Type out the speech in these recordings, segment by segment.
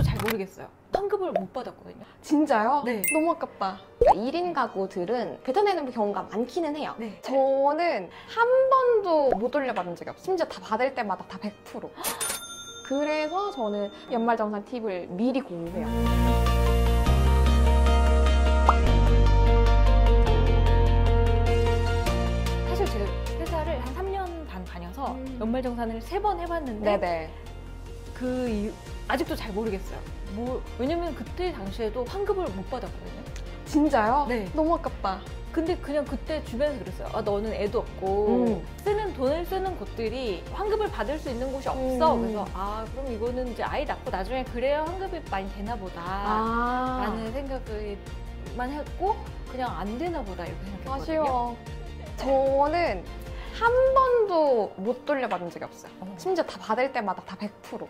잘 모르겠어요. 환급을 못 받았거든요. 진짜요? 네. 너무 아깝다. 그러니까 1인 가구들은 뱉어내는 경우가 많기는 해요. 네. 저는 한 번도 못 돌려받은 적이 없어요. 심지어 다 받을 때마다 다 100%. 그래서 저는 연말정산 팁을 미리 공유해요. 사실 제가 회사를 한 3년 반 다녀서 연말정산을 3번 해봤는데 네네. 아직도 잘 모르겠어요. 왜냐면 그때 당시에도 환급을 못 받았거든요. 진짜요? 네. 너무 아깝다. 근데 그냥 그때 주변에서 그랬어요. 아, 너는 애도 없고 돈을 쓰는 곳들이 환급을 받을 수 있는 곳이 없어. 그래서 그럼 이거는 이제 아이 낳고 나중에 그래야 환급이 많이 되나 보다 라는 생각을만 했고 그냥 안 되나 보다 이렇게 생각했거든요. 아쉬워. 저는 한 번도 못 돌려받은 적이 없어요. 심지어 다 받을 때마다 다 100%.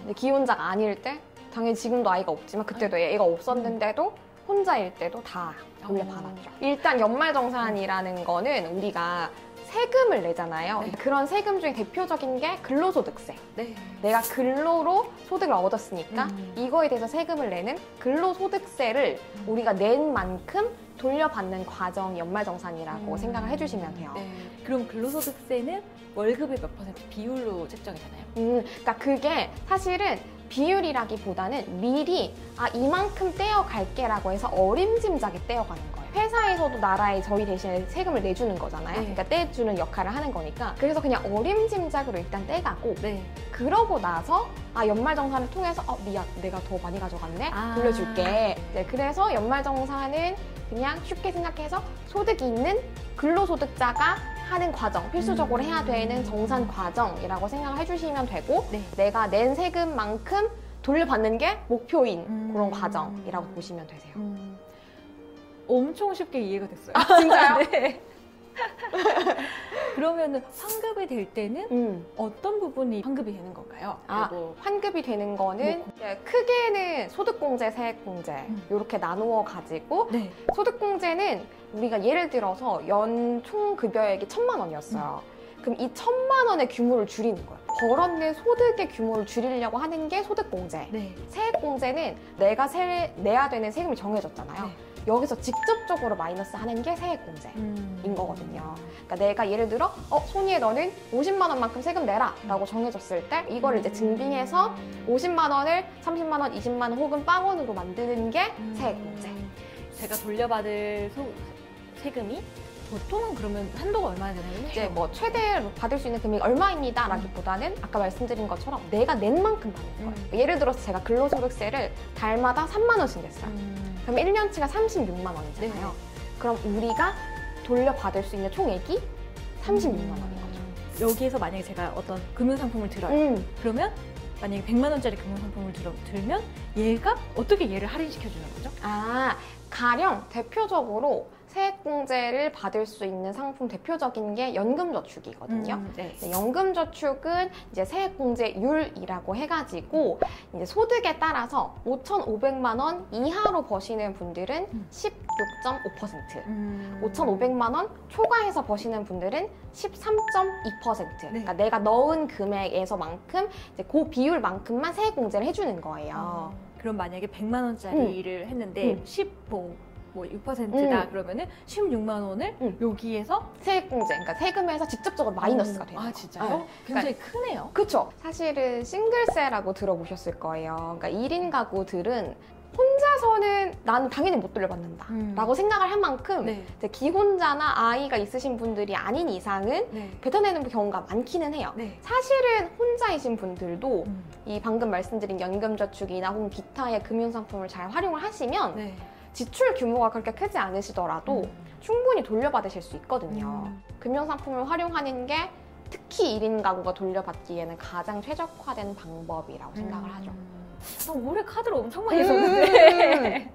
근데 기혼자가 아닐 때 당연히 지금도 아이가 없지만 그때도 애가 없었는데도 혼자일 때도 다 돌려받았죠. 일단 연말정산이라는 거는 우리가 세금을 내잖아요. 네. 그런 세금 중에 대표적인 게 근로소득세. 네. 내가 근로로 소득을 얻었으니까 이거에 대해서 세금을 내는 근로소득세를 우리가 낸 만큼 돌려받는 과정이 연말정산이라고 생각을 해주시면 돼요. 네. 그럼 근로소득세는 월급의 몇 % 비율로 책정이 되나요? 그러니까 그게 사실은 비율이라기보다는 미리 이만큼 떼어갈게 라고 해서 어림짐작에 떼어가는 거예요. 회사에서도 나라에 저희 대신에 세금을 내주는 거잖아요. 네. 그러니까 떼주는 역할을 하는 거니까. 그래서 그냥 어림짐작으로 일단 떼가고 네. 그러고 나서 연말정산을 통해서 미안, 내가 더 많이 가져갔네? 돌려줄게. 네, 그래서 연말정산은 그냥 쉽게 생각해서 소득이 있는 근로소득자가 하는 과정, 필수적으로 해야 되는 정산 과정이라고 생각을 해주시면 되고 내가 낸 세금만큼 돌려받는 게 목표인 그런 과정이라고 보시면 되세요. 엄청 쉽게 이해가 됐어요. 진짜요? 네. 그러면은 환급이 될 때는 어떤 부분이 환급이 되는 건가요? 환급이 되는 거는 크게는 소득공제, 세액공제 이렇게 나누어 가지고 소득공제는 우리가 예를 들어서 연 총급여액이 1,000만 원이었어요. 그럼 이 1,000만 원의 규모를 줄이는 거예요. 벌었는 소득의 규모를 줄이려고 하는 게 소득공제. 세액공제는 내가 내야 되는 세금이 정해졌잖아요. 여기서 직접적으로 마이너스 하는 게 세액공제인 거거든요. 그러니까 내가 예를 들어 손이에 너는 50만 원만큼 세금 내라 라고 정해졌을 때 이거를 이제 증빙해서 50만 원을 30만 원, 20만 원 혹은 빵원으로 만드는 게 세액공제. 제가 돌려받을 세금이 보통은 그러면 한도가 얼마나 되나요? 이제 최대 받을 수 있는 금액이 얼마입니다 라기보다는 아까 말씀드린 것처럼 내가 낸 만큼 받는 거예요. 예를 들어서 제가 근로소득세를 달마다 3만 원씩 냈어요. 그럼 1년치가 36만 원이잖아요. 그럼 우리가 돌려받을 수 있는 총액이 36만 원인 거죠. 여기에서 만약에 제가 어떤 금융상품을 들어요. 그러면 만약에 100만 원짜리 금융상품을 들면 얘가 어떻게 얘를 할인시켜주는 거죠? 가령 대표적으로 세액공제를 받을 수 있는 상품 대표적인 게 연금저축이거든요. 연금저축은 이제 세액공제율이라고 해가지고 이제 소득에 따라서 5,500만 원 이하로 버시는 분들은 16.5%, 5,500만 원 초과해서 버시는 분들은 13.2%. 그러니까 내가 넣은 금액에서만큼 이제 그 비율만큼만 세액공제를 해주는 거예요. 그럼 만약에 100만 원짜리를 했는데 6%다 그러면은 16만 원을 여기에서 세액공제, 그러니까 세금에서 직접적으로 마이너스가 돼요. 진짜요? 굉장히 크네요. 그렇죠. 사실은 싱글세라고 들어보셨을 거예요. 그러니까 1인 가구들은 혼자서는 나는 당연히 못 돌려받는다 라고 생각을 한 만큼 이제 기혼자나 아이가 있으신 분들이 아닌 이상은 뱉어내는 경우가 많기는 해요. 사실은 혼자이신 분들도 이 방금 말씀드린 연금저축이나 혹은 기타의 금융상품을 잘 활용을 하시면 지출 규모가 그렇게 크지 않으시더라도 충분히 돌려받으실 수 있거든요. 금융상품을 활용하는 게 특히 1인 가구가 돌려받기에는 가장 최적화된 방법이라고 생각을 하죠. 올해 카드를 엄청 많이 썼는데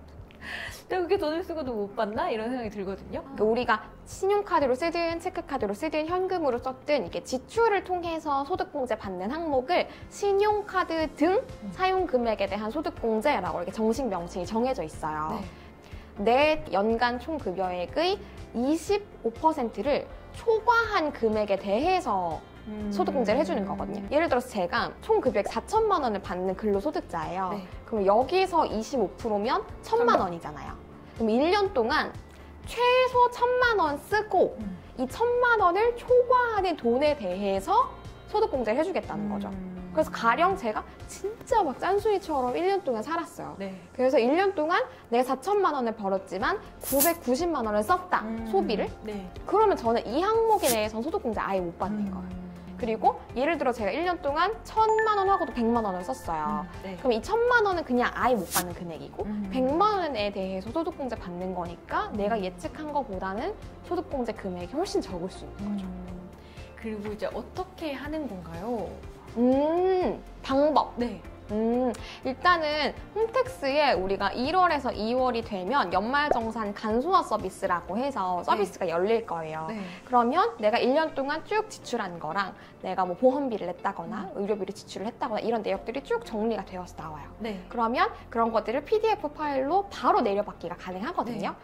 내가 그렇게 돈을 쓰고도 못 받나? 이런 생각이 들거든요. 그러니까 우리가 신용카드로 쓰든 체크카드로 쓰든 현금으로 썼든 이렇게 지출을 통해서 소득공제 받는 항목을 신용카드 등 사용금액에 대한 소득공제라고 이렇게 정식 명칭이 정해져 있어요. 내 연간 총급여액의 25%를 초과한 금액에 대해서 소득공제를 해주는 거거든요. 예를 들어서 제가 총 금액 4천만 원을 받는 근로소득자예요. 네. 그럼 여기서 25%면 1,000만 원이잖아요. 그럼 1년 동안 최소 1,000만 원 쓰고 이 1,000만 원을 초과하는 돈에 대해서 소득공제를 해주겠다는 거죠. 그래서 가령 제가 진짜 막 짠순이처럼 1년 동안 살았어요. 네. 그래서 1년 동안 내가 4천만 원을 벌었지만 990만 원을 썼다, 소비를. 네. 그러면 저는 이 항목에 대해서는 소득공제 아예 못 받는 거예요. 그리고 예를 들어 제가 1년 동안 1,000만 원 하고도 100만 원을 썼어요. 네. 그럼 이 1,000만 원은 그냥 아예 못 받는 금액이고 100만 원에 대해서 소득공제 받는 거니까 내가 예측한 것보다는 소득공제 금액이 훨씬 적을 수 있는 거죠. 그리고 이제 어떻게 하는 건가요? 방법. 네. 일단은 홈택스에 우리가 1월에서 2월이 되면 연말정산 간소화 서비스라고 해서 서비스가 열릴 거예요. 네. 그러면 내가 1년 동안 쭉 지출한 거랑 내가 뭐 보험비를 냈다거나 의료비를 지출을 했다거나 이런 내역들이 쭉 정리가 되어서 나와요. 네. 그러면 그런 것들을 PDF 파일로 바로 내려받기가 가능하거든요.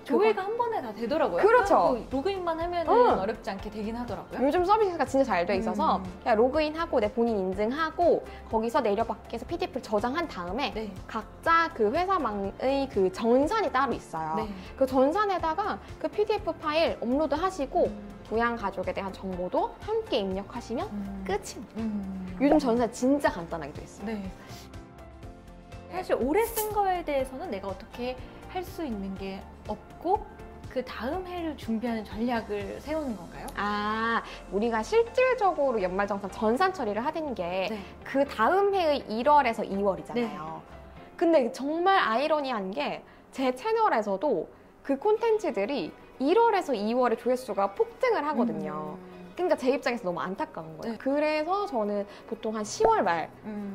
조회가 한 번에 다 되더라고요. 그렇죠. 로그인만 하면 어렵지 않게 되긴 하더라고요. 요즘 서비스가 진짜 잘 돼 있어서 그냥 로그인하고 내 본인 인증하고 거기서 내려받기해서 PDF를 저장한 다음에 네. 각자 그 회사망의 그 전산이 따로 있어요. 네. 그 전산에다가 그 PDF 파일 업로드 하시고 부양가족에 대한 정보도 함께 입력하시면 끝입니다. 요즘 전산 진짜 간단하게 돼 있어요. 네. 사실 오래 쓴 거에 대해서는 내가 어떻게 할 수 있는 게 없고 그 다음 해를 준비하는 전략을 세우는 건가요? 아, 우리가 실질적으로 연말정산 전산 처리를 하는 게 그 네. 다음 해의 1월에서 2월이잖아요. 네. 근데 정말 아이러니한 게 제 채널에서도 그 콘텐츠들이 1월에서 2월에 조회수가 폭증을 하거든요. 그러니까 제 입장에서 너무 안타까운 거예요. 네. 그래서 저는 보통 한 10월 말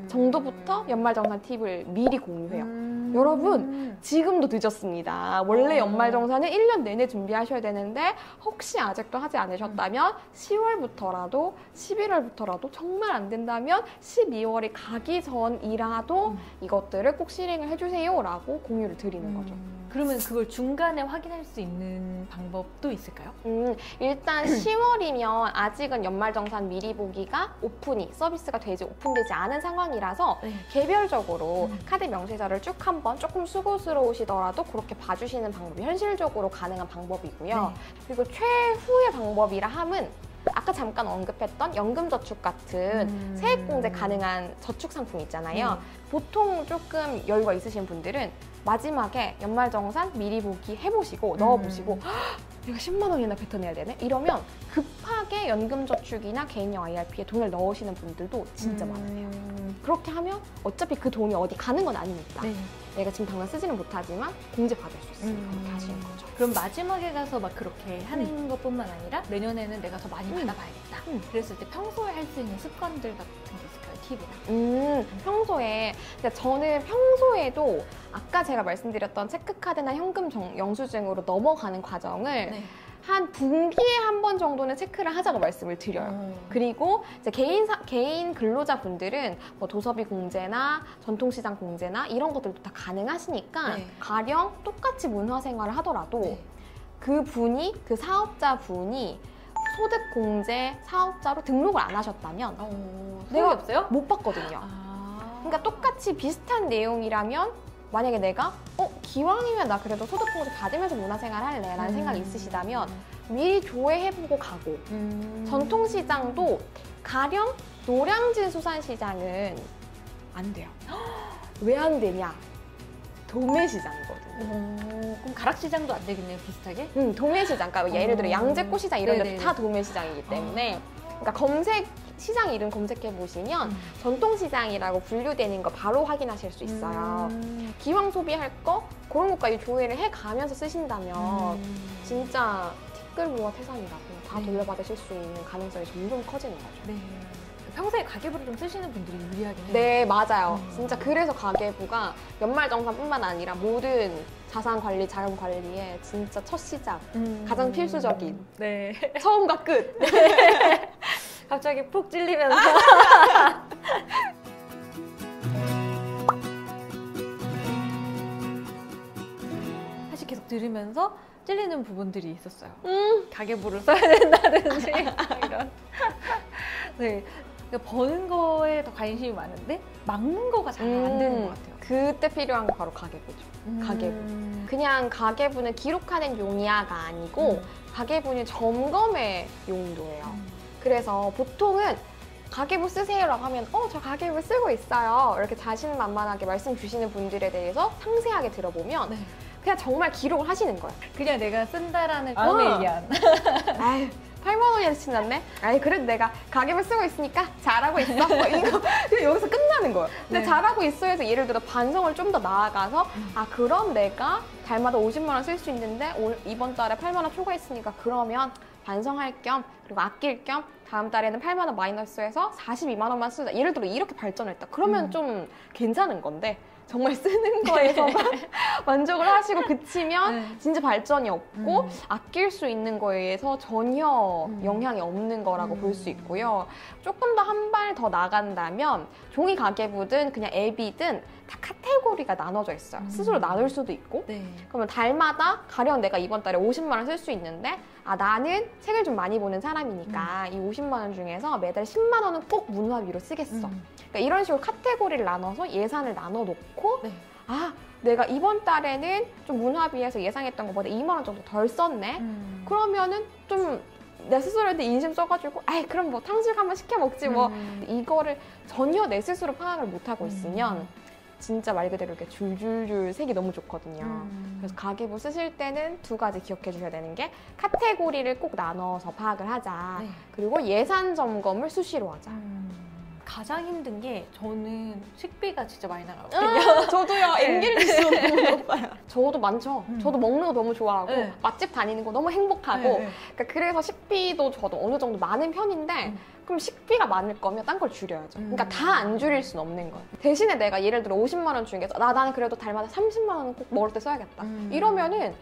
정도부터 연말정산 팁을 미리 공유해요. 여러분, 지금도 늦었습니다. 원래 연말정산은 1년 내내 준비하셔야 되는데 혹시 아직도 하지 않으셨다면 10월부터라도 11월부터라도 정말 안 된다면 12월이 가기 전이라도 이것들을 꼭 실행을 해주세요 라고 공유를 드리는 거죠. 그러면 그걸 중간에 확인할 수 있는 방법도 있을까요? 일단 10월이면 아직은 연말정산 미리 보기가 서비스가 오픈되지 않은 상황이라서 네. 개별적으로 카드 명세서를 쭉 한번 조금 수고스러우시더라도 그렇게 봐주시는 방법이 현실적으로 가능한 방법이고요. 네. 그리고 최후의 방법이라 함은 아까 잠깐 언급했던 연금저축 같은 세액공제 가능한 저축 상품 있잖아요. 보통 조금 여유가 있으신 분들은 마지막에 연말정산 미리 보기 해보시고 넣어보시고 내가 10만 원이나 뱉어내야 되네? 이러면 급하게 연금저축이나 개인형 IRP에 돈을 넣으시는 분들도 진짜 많으세요. 그렇게 하면 어차피 그 돈이 어디 가는 건 아니니까 네. 내가 지금 당장 쓰지는 못하지만 공제 받을 수 있으니까 그렇게 하시는 거죠. 그럼 마지막에 가서 막 그렇게 하는 것뿐만 아니라 내년에는 내가 더 많이 받아봐야겠다. 그랬을 때 평소에 할 수 있는 습관들 같은 게 있을까요? 팁이나? 평소에 저는 평소에도 아까 제가 말씀드렸던 체크카드나 현금 영수증으로 넘어가는 과정을 네. 한 분기에 한 번 정도는 체크를 하자고 말씀을 드려요. 그리고 이제 개인 근로자 분들은 뭐 도서비 공제나 전통시장 공제나 이런 것들도 다 가능하시니까 네. 가령 똑같이 문화생활을 하더라도 그 사업자 분이 소득공제 사업자로 등록을 안 하셨다면 내가 없어요? 못 받거든요. 그러니까 똑같이 비슷한 내용이라면 만약에 내가 기왕이면 나 그래도 소득공제 받으면서 문화생활 할래 라는 생각이 있으시다면 미리 조회해보고 가고 전통시장도 가령 노량진 수산시장은 안 돼요. 왜 안 되냐? 도매시장이거든요. 그럼 가락시장도 안 되겠네요, 비슷하게? 도매시장. 그러니까 예를 들어 양재꽃시장 이런 데도 다 도매시장이기 때문에 그러니까 시장 이름 검색해보시면 전통시장이라고 분류되는 거 바로 확인하실 수 있어요. 기왕 소비할 거 그런 것까지 조회를 해가면서 쓰신다면 진짜 티끌모아 태산이라고 다 돌려받으실 수 있는 가능성이 점점 커지는 거죠. 네. 평소에 가계부를 좀 쓰시는 분들이 유리하긴 해요. 네, 맞아요. 진짜 그래서 가계부가 연말정산뿐만 아니라 모든 자산 관리, 자금 관리에 진짜 첫 시작, 가장 필수적인 네. 처음과 끝. 갑자기 푹 찔리면서 사실 계속 들으면서 찔리는 부분들이 있었어요. 가계부를 써야 된다든지 이런. 네. 그러니까 버는 거에 더 관심이 많은데 막는 거가 잘 안 되는 것 같아요. 그때 필요한 게 바로 가계부죠. 가계부. 그냥 가계부는 기록하는 용이야가 아니고 가계부는 점검의 용도예요. 그래서 보통은 가계부 쓰세요라고 하면 저 가계부 쓰고 있어요. 이렇게 자신만만하게 말씀 주시는 분들에 대해서 상세하게 들어보면 네. 그냥 정말 기록을 하시는 거예요. 그냥 내가 쓴다라는 마음의 의견. 아유, 8만 원이라도 친났네? 아이, 그래도 내가 가계부 쓰고 있으니까 잘하고 있어. 뭐 이거 그냥 여기서 끝나는 거예요. 근데 네. 잘하고 있어 해서 예를 들어 반성을 좀 더 나아가서 그럼 내가 달마다 50만 원 쓸 수 있는데 이번 달에 8만 원 초과했으니까 그러면 반성할 겸 그리고 아낄 겸 다음 달에는 8만 원 마이너스해서 42만 원만 쓰자. 예를 들어 이렇게 발전했다. 그러면 좀 괜찮은 건데 정말 쓰는 거에서만 만족을 하시고 그치면 진짜 발전이 없고 아낄 수 있는 거에서 전혀 영향이 없는 거라고 볼 수 있고요. 조금 더 한 발 더 나간다면 종이 가계부든 그냥 앱이든 다 카테고리가 나눠져 있어요. 스스로 나눌 수도 있고 네. 그러면 달마다 가령 내가 이번 달에 50만 원 쓸 수 있는데 나는 책을 좀 많이 보는 사람이니까 이 50만 원 중에서 매달 10만 원은 꼭 문화비로 쓰겠어. 그러니까 이런 식으로 카테고리를 나눠서 예산을 나눠놓고 네. 내가 이번 달에는 좀 문화비에서 예상했던 것보다 2만 원 정도 덜 썼네. 그러면은 좀 내 스스로한테 인심 써가지고 그럼 뭐 탕수육 한번 시켜 먹지 뭐 이거를 전혀 내 스스로 파악을 못하고 있으면 진짜 말 그대로 이렇게 줄줄줄 색이 너무 좋거든요. 그래서 가계부 쓰실 때는 두 가지 기억해 주셔야 되는 게 카테고리를 꼭 나눠서 파악을 하자. 네. 그리고 예산 점검을 수시로 하자. 가장 힘든 게 저는 식비가 진짜 많이 나가거든요. 저도요. 엔겔리스 너무 높아요. 저도 많죠. 저도 먹는 거 너무 좋아하고 네. 맛집 다니는 거 너무 행복하고 네. 그러니까 그래서 식비도 저도 어느 정도 많은 편인데 그럼 식비가 많을 거면 딴 걸 줄여야죠. 그러니까 다 안 줄일 수는 없는 거예요. 대신에 내가 예를 들어 50만 원 중에서 나는 그래도 달마다 30만 원은 꼭 먹을 때 써야겠다. 이러면은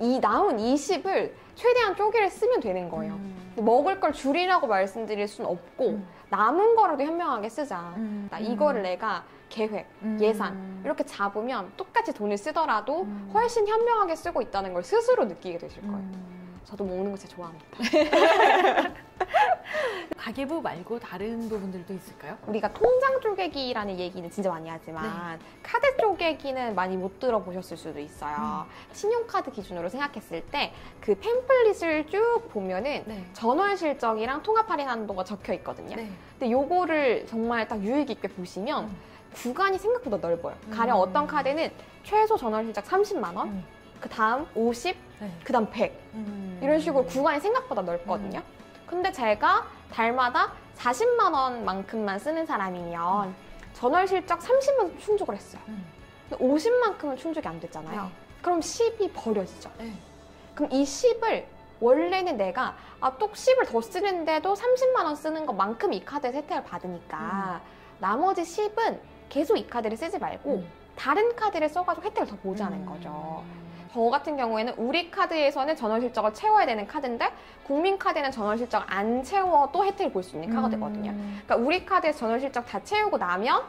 이 남은 20을 최대한 쪼개를 쓰면 되는 거예요. 먹을 걸 줄이라고 말씀드릴 수는 없고 남은 거라도 현명하게 쓰자. 이거를 내가 계획, 예산 이렇게 잡으면 똑같이 돈을 쓰더라도 훨씬 현명하게 쓰고 있다는 걸 스스로 느끼게 되실 거예요. 저도 먹는 거 진짜 좋아합니다. 가계부 말고 다른 부분들도 있을까요? 우리가 통장 쪼개기라는 얘기는 진짜 많이 하지만 카드 쪼개기는 많이 못 들어보셨을 수도 있어요. 신용카드 기준으로 생각했을 때 그 팸플릿을 쭉 보면은 전월 실적이랑 통합 할인 한도가 적혀 있거든요. 근데 요거를 정말 딱 유익 있게 보시면 구간이 생각보다 넓어요. 가령 어떤 카드는 최소 전월 실적 30만 원, 그 다음 50, 그 다음 100 이런 식으로 구간이 생각보다 넓거든요. 근데 제가 달마다 40만 원만큼만 쓰는 사람이면 전월 실적 30만 원 충족을 했어요. 근데 50만큼은 충족이 안 됐잖아요. 그럼 10이 버려지죠. 그럼 이 10을 원래는 내가 또 10을 더 쓰는데도 30만 원 쓰는 것만큼 이 카드에서 혜택을 받으니까 나머지 10은 계속 이 카드를 쓰지 말고 다른 카드를 써가지고 혜택을 더 보자는 거죠. 저 같은 경우에는 우리 카드에서는 전월 실적을 채워야 되는 카드인데 국민 카드는 전월 실적 안 채워도 혜택을 볼 수 있는 카드거든요. 그러니까 우리 카드에서 전월 실적 다 채우고 나면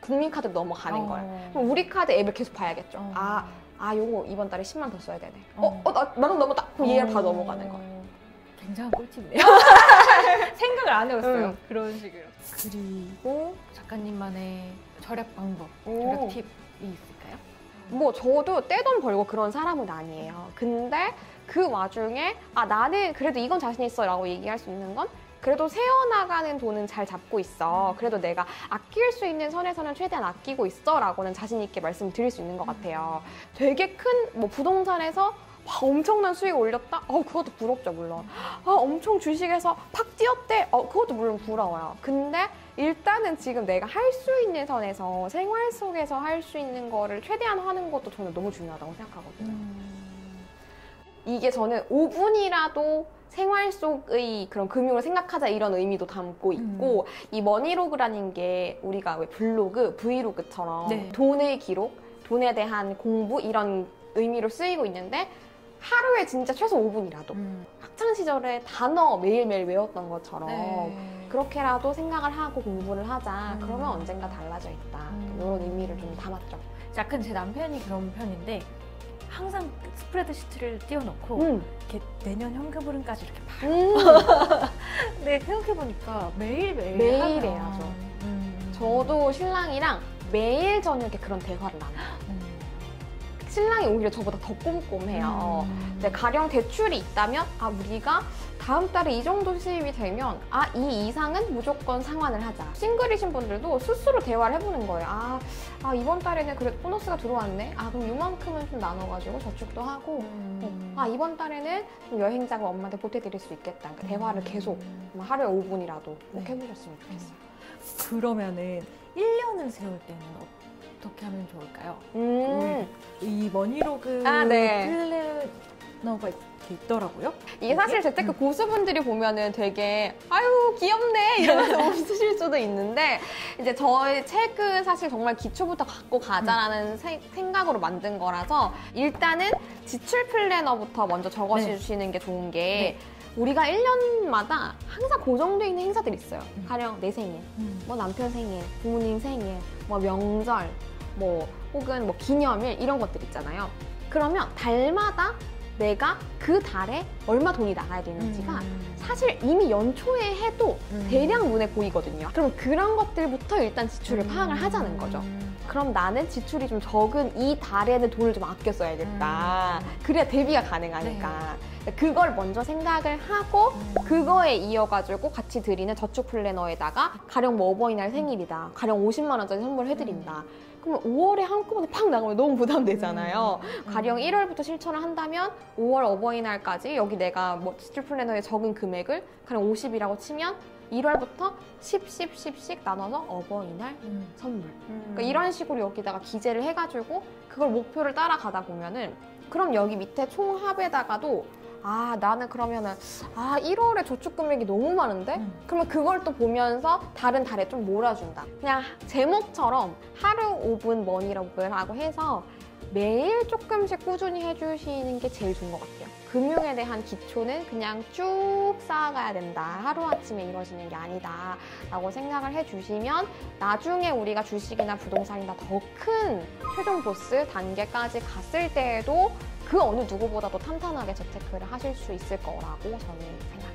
국민 카드 넘어가는 거예요. 그럼 우리 카드 앱을 계속 봐야겠죠. 요거 이번 달에 10만 더 써야 되네. 나는 넘었다. 그럼 얘를 바로 넘어가는 거예요. 굉장한 꿀팁이네요. 생각을 안 해봤어요. 그런 식으로. 그리고 작가님만의 절약 방법, 절약 팁이 있을까요? 뭐 저도 떼돈 벌고 그런 사람은 아니에요. 근데 그 와중에 나는 그래도 이건 자신 있어 라고 얘기할 수 있는 건 그래도 새어나가는 돈은 잘 잡고 있어. 그래도 내가 아낄 수 있는 선에서는 최대한 아끼고 있어 라고는 자신 있게 말씀드릴 수 있는 것 같아요. 되게 큰 뭐 부동산에서 엄청난 수익을 올렸다? 그것도 부럽죠, 물론. 엄청 주식에서 팍 뛰었대? 그것도 물론 부러워요. 근데 일단은 지금 내가 할 수 있는 선에서 생활 속에서 할 수 있는 거를 최대한 하는 것도 저는 너무 중요하다고 생각하거든요. 이게 저는 5분이라도 생활 속의 그런 금융을 생각하자 이런 의미도 담고 있고 이 머니로그라는 게 우리가 왜 블로그, 브이로그처럼 돈의 기록, 돈에 대한 공부 이런 의미로 쓰이고 있는데 하루에 진짜 최소 5분이라도 학창시절에 단어 매일매일 외웠던 것처럼 그렇게라도 생각을 하고 공부를 하자. 그러면 언젠가 달라져 있다. 이런 의미를 좀 담았죠. 약간 제 남편이 그런 편인데 항상 스프레드시트를 띄워놓고 이렇게 내년 현금 흐름까지 이렇게 봐요. 네, 생각해보니까 매일매일 매일 해야죠. 저도 신랑이랑 매일 저녁에 그런 대화를 나눠요. 신랑이 오히려 저보다 더 꼼꼼해요. 근데 가령 대출이 있다면 우리가 다음 달에 이 정도 수입이 되면 이 이상은 무조건 상환을 하자. 싱글이신 분들도 스스로 대화를 해보는 거예요. 이번 달에는 그래도 보너스가 들어왔네. 그럼 이만큼은 좀 나눠가지고 저축도 하고 이번 달에는 좀 여행 자금 엄마한테 보태드릴 수 있겠다. 그러니까 대화를 계속 하루에 5분이라도 꼭 해보셨으면 좋겠어요. 그러면은 1년을 세울 때는 어떻게 하면 좋을까요? 이 머니로그 네. 플래너가 이렇게 있더라고요. 이게 사실 재테크 고수분들이 보면은 되게 아유 귀엽네 이러면서 웃으실 수도 있는데 이제 저의 책은 사실 정말 기초부터 갖고 가자라는 생각으로 만든 거라서 일단은 지출 플래너부터 먼저 적어주시는 게 좋은 게 우리가 1년마다 항상 고정되어 있는 행사들이 있어요. 가령 내 생일, 뭐 남편 생일, 부모님 생일, 뭐 명절, 혹은 기념일 이런 것들 있잖아요. 그러면 달마다 내가 그 달에 얼마 돈이 나가야 되는지가 사실 이미 연초에 해도 대략 눈에 보이거든요. 그럼 그런 것들부터 일단 지출을 파악을 하자는 거죠. 그럼 나는 지출이 좀 적은 이 달에는 돈을 좀 아껴 써야겠다. 그래야 대비가 가능하니까. 그걸 먼저 생각을 하고 그거에 이어가지고 같이 드리는 저축 플래너에다가 가령 어버이날 생일이다. 가령 50만 원짜리 선물 해드린다. 그러면 5월에 한꺼번에 팍 나가면 너무 부담되잖아요. 가령 1월부터 실천을 한다면 5월 어버이날까지 여기 내가 지출 플래너에 적은 금액을 가령 50이라고 치면 1월부터 10씩 나눠서 어버이날 선물. 그러니까 이런 식으로 여기다가 기재를 해가지고 그걸 목표를 따라가다 보면은 그럼 여기 밑에 총합에다가도 나는 그러면은 1월에 저축 금액이 너무 많은데? 그러면 그걸 또 보면서 다른 달에 좀 몰아준다. 그냥 제목처럼 하루 5분 머니러그라고 해서 매일 조금씩 꾸준히 해주시는 게 제일 좋은 것 같아요. 금융에 대한 기초는 그냥 쭉 쌓아가야 된다. 하루아침에 이루어지는 게 아니다. 라고 생각을 해주시면 나중에 우리가 주식이나 부동산이나 더 큰 최종 보스 단계까지 갔을 때에도 그 어느 누구보다도 탄탄하게 재테크를 하실 수 있을 거라고 저는 생각합니다.